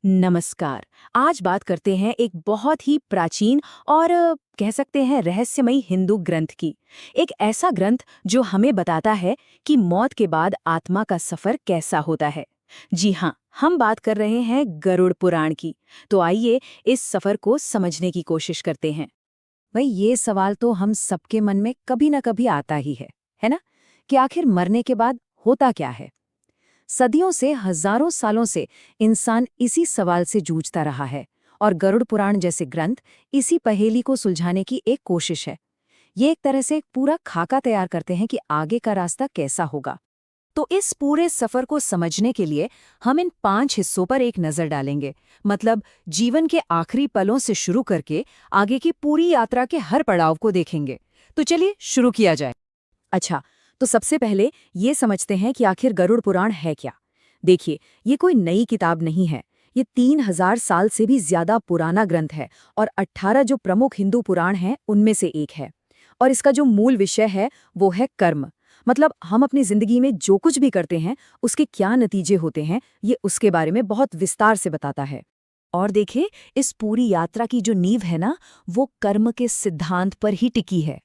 नमस्कार। आज बात करते हैं एक बहुत ही प्राचीन और कह सकते हैं रहस्यमयी हिंदू ग्रंथ की। एक ऐसा ग्रंथ जो हमें बताता है कि मौत के बाद आत्मा का सफर कैसा होता है। जी हाँ, हम बात कर रहे हैं गरुड़ पुराण की। तो आइए इस सफर को समझने की कोशिश करते हैं। भाई, ये सवाल तो हम सबके मन में कभी ना कभी आता ही है ना? कि आखिर मरने के बाद होता क्या है? सदियों से, हजारों सालों से इंसान इसी सवाल से जूझता रहा है और गरुड़ पुराण जैसे ग्रंथ इसी पहेली को सुलझाने की एक कोशिश है। ये एक तरह से एक पूरा खाका तैयार करते हैं कि आगे का रास्ता कैसा होगा। तो इस पूरे सफर को समझने के लिए हम इन 5 हिस्सों पर एक नजर डालेंगे। मतलब जीवन के आखिरी पलों से शुरू करके आगे की पूरी यात्रा के हर पड़ाव को देखेंगे। तो चलिए शुरू किया जाए। अच्छा, तो सबसे पहले ये समझते हैं कि आखिर गरुड़ पुराण है क्या। देखिए, ये कोई नई किताब नहीं है। ये 3000 साल से भी ज्यादा पुराना ग्रंथ है और 18 जो प्रमुख हिंदू पुराण हैं उनमें से एक है। और इसका जो मूल विषय है वो है कर्म। मतलब हम अपनी जिंदगी में जो कुछ भी करते हैं उसके क्या नतीजे होते हैं, ये उसके बारे में बहुत विस्तार से बताता है। और देखिए, इस पूरी यात्रा की जो नींव है ना, वो कर्म के सिद्धांत पर ही टिकी है।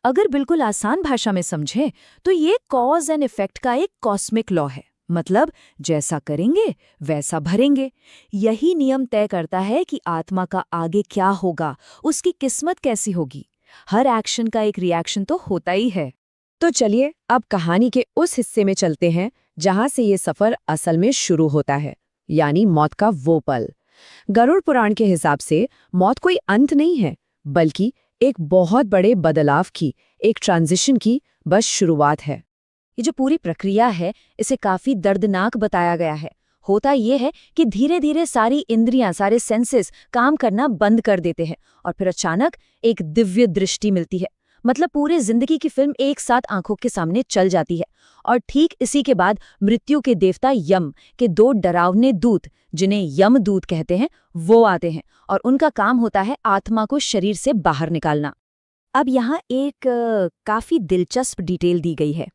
अगर बिल्कुल आसान भाषा में समझें तो ये कॉज एंड इफेक्ट का एक कॉस्मिक लॉ है। मतलब जैसा करेंगे वैसा भरेंगे। यही नियम तय करता है कि आत्मा का आगे क्या होगा, उसकी किस्मत कैसी होगी। हर एक्शन का एक रिएक्शन तो होता ही है। तो चलिए अब कहानी के उस हिस्से में चलते हैं जहां से ये सफर असल में शुरू होता है, यानी मौत का वो पल। गरुड़ पुराण के हिसाब से मौत कोई अंत नहीं है, बल्कि एक बहुत बड़े बदलाव की, एक ट्रांजिशन की बस शुरुआत है। ये जो पूरी प्रक्रिया है, इसे काफी दर्दनाक बताया गया है। होता ये है कि धीरे धीरे सारी इंद्रियां, सारे सेंसेस काम करना बंद कर देते हैं और फिर अचानक एक दिव्य दृष्टि मिलती है। मतलब पूरी जिंदगी की फिल्म एक साथ आंखों के सामने चल जाती है। और ठीक इसी के बाद मृत्यु के देवता यम के 2 डरावने दूत, जिन्हें यम दूत कहते हैं, वो आते हैं और उनका काम होता है आत्मा को शरीर से बाहर निकालना। अब यहाँ एक काफी दिलचस्प डिटेल दी गई है।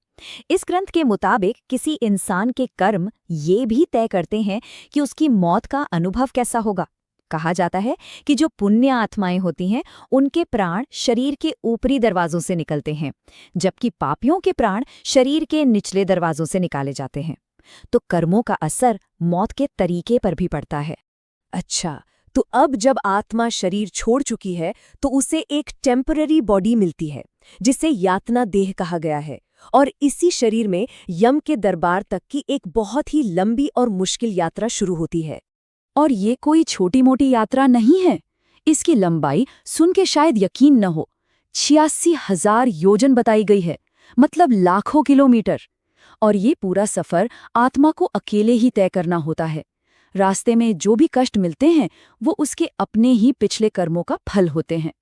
इस ग्रंथ के मुताबिक किसी इंसान के कर्म ये भी तय करते हैं कि उसकी मौत का अनुभव कैसा होगा। कहा जाता है कि जो पुण्य आत्माएं होती हैं उनके प्राण शरीर के ऊपरी दरवाजों से निकलते हैं, जबकि पापियों के प्राण शरीर के निचले दरवाजों से निकाले जाते हैं। तो कर्मों का असर मौत के तरीके पर भी पड़ता है। अच्छा, तो अब जब आत्मा शरीर छोड़ चुकी है तो उसे एक टेम्पररी बॉडी मिलती है, जिसे यातना देह कहा गया है। और इसी शरीर में यम के दरबार तक की एक बहुत ही लंबी और मुश्किल यात्रा शुरू होती है। और ये कोई छोटी मोटी यात्रा नहीं है। इसकी लंबाई सुन के शायद यकीन न हो, 86,000 योजन बताई गई है। मतलब लाखों किलोमीटर। और ये पूरा सफर आत्मा को अकेले ही तय करना होता है। रास्ते में जो भी कष्ट मिलते हैं वो उसके अपने ही पिछले कर्मों का फल होते हैं।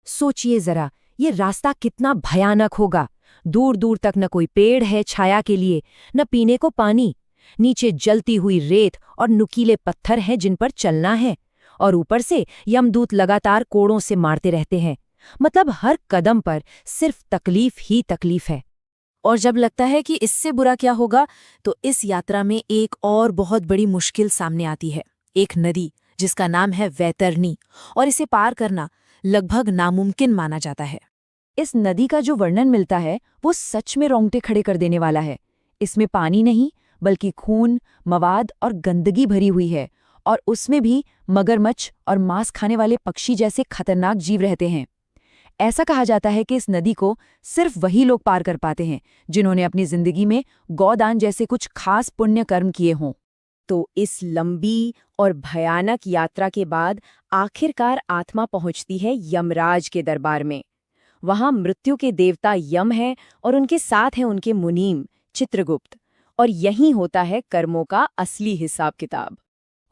सोचिए जरा, ये रास्ता कितना भयानक होगा। दूर दूर तक न कोई पेड़ है छाया के लिए, न पीने को पानी। नीचे जलती हुई रेत और नुकीले पत्थर हैं जिन पर चलना है। और ऊपर से यमदूत लगातार कोड़ों से मारते रहते हैं। मतलब हर कदम पर सिर्फ तकलीफ ही तकलीफ है। और जब लगता है कि इससे बुरा क्या होगा, तो इस यात्रा में एक और बहुत बड़ी मुश्किल सामने आती है। एक नदी जिसका नाम है वैतरणी, और इसे पार करना लगभग नामुमकिन माना जाता है। इस नदी का जो वर्णन मिलता है वो सच में रोंगटे खड़े कर देने वाला है। इसमें पानी नहीं बल्कि खून, मवाद और गंदगी भरी हुई है। और उसमें भी मगरमच्छ और मांस खाने वाले पक्षी जैसे खतरनाक जीव रहते हैं। ऐसा कहा जाता है कि इस नदी को सिर्फ वही लोग पार कर पाते हैं जिन्होंने अपनी जिंदगी में गौदान जैसे कुछ खास पुण्य कर्म किए हों। तो इस लंबी और भयानक यात्रा के बाद आखिरकार आत्मा पहुंचती है यमराज के दरबार में। वहां मृत्यु के देवता यम हैं और उनके साथ हैं उनके मुनीम चित्रगुप्त। और यहीं होता है कर्मों का असली हिसाब किताब।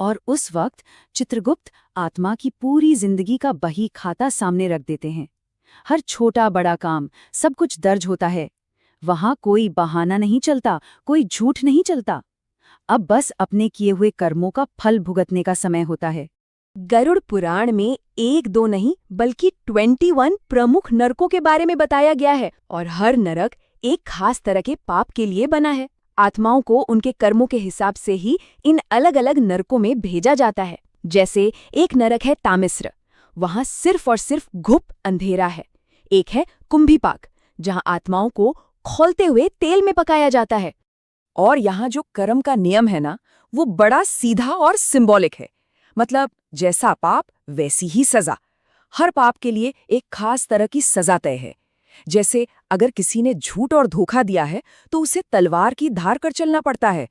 और उस वक्त चित्रगुप्त आत्मा की पूरी जिंदगी का बही खाता सामने रख देते हैं। हर छोटा बड़ा काम, सब कुछ दर्ज होता है। वहां कोई बहाना नहीं चलता, कोई झूठ नहीं चलता। अब बस अपने किए हुए कर्मों का फल भुगतने का समय होता है। गरुड़ पुराण में 1-2 नहीं बल्कि 21 प्रमुख नरकों के बारे में बताया गया है। और हर नरक एक खास तरह के पाप के लिए बना है। आत्माओं को उनके कर्मों के हिसाब से ही इन अलग अलग नरकों में भेजा जाता है। जैसे एक नरक है तामिस्र, वहां सिर्फ और सिर्फ घुप अंधेरा है। एक है कुंभीपाक, जहां आत्माओं को खौलते हुए तेल में पकाया जाता है। और यहाँ जो कर्म का नियम है ना, वो बड़ा सीधा और सिंबॉलिक है। मतलब जैसा पाप वैसी ही सजा। हर पाप के लिए एक खास तरह की सजा तय है। जैसे अगर किसी ने झूठ और धोखा दिया है तो उसे तलवार की धार कर चलना पड़ता है,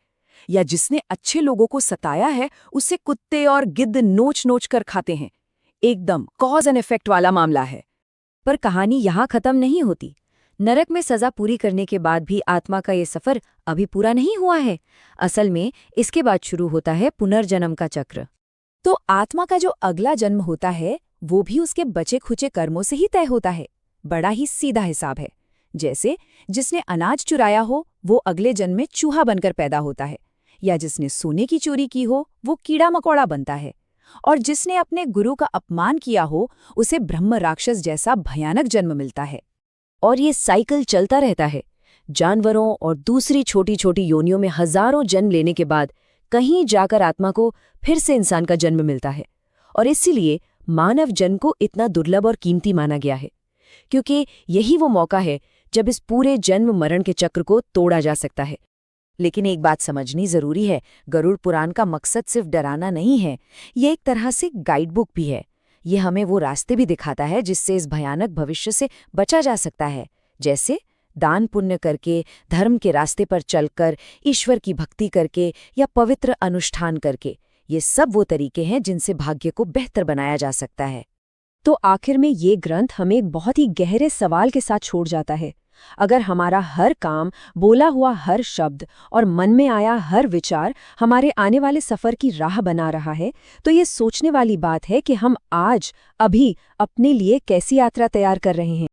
या जिसने अच्छे लोगों को सताया है उसे कुत्ते और गिद्ध नोच नोच कर खाते हैं। एकदम कॉज एंड इफेक्ट वाला मामला है। पर कहानी यहाँ खत्म नहीं होती। नरक में सजा पूरी करने के बाद भी आत्मा का ये सफर अभी पूरा नहीं हुआ है। असल में इसके बाद शुरू होता है पुनर्जन्म का चक्र। तो आत्मा का जो अगला जन्म होता है वो भी उसके बचे खुचे कर्मों से ही तय होता है। बड़ा ही सीधा हिसाब है। जैसे जिसने अनाज चुराया हो वो अगले जन्म में चूहा बनकर पैदा होता है, या जिसने सोने की चोरी की हो वो कीड़ा मकोड़ा बनता है, और जिसने अपने गुरु का अपमान किया हो उसे ब्रह्म राक्षस जैसा भयानक जन्म मिलता है। और ये साइकिल चलता रहता है। जानवरों और दूसरी छोटी छोटी योनियों में हजारों जन्म लेने के बाद कहीं जाकर आत्मा को फिर से इंसान का जन्म मिलता है। और इसीलिए मानव जन्म को इतना दुर्लभ और कीमती माना गया है, क्योंकि यही वो मौका है जब इस पूरे जन्म मरण के चक्र को तोड़ा जा सकता है। लेकिन एक बात समझनी जरूरी है, गरुड़ पुराण का मकसद सिर्फ डराना नहीं है, ये एक तरह से गाइड बुक भी है। ये हमें वो रास्ते भी दिखाता है जिससे इस भयानक भविष्य से बचा जा सकता है। जैसे दान पुण्य करके, धर्म के रास्ते पर चलकर, ईश्वर की भक्ति करके या पवित्र अनुष्ठान करके। ये सब वो तरीके हैं जिनसे भाग्य को बेहतर बनाया जा सकता है। तो आखिर में ये ग्रंथ हमें एक बहुत ही गहरे सवाल के साथ छोड़ जाता है। अगर हमारा हर काम, बोला हुआ हर शब्द और मन में आया हर विचार हमारे आने वाले सफर की राह बना रहा है, तो ये सोचने वाली बात है कि हम आज, अभी अपने लिए कैसी यात्रा तैयार कर रहे हैं।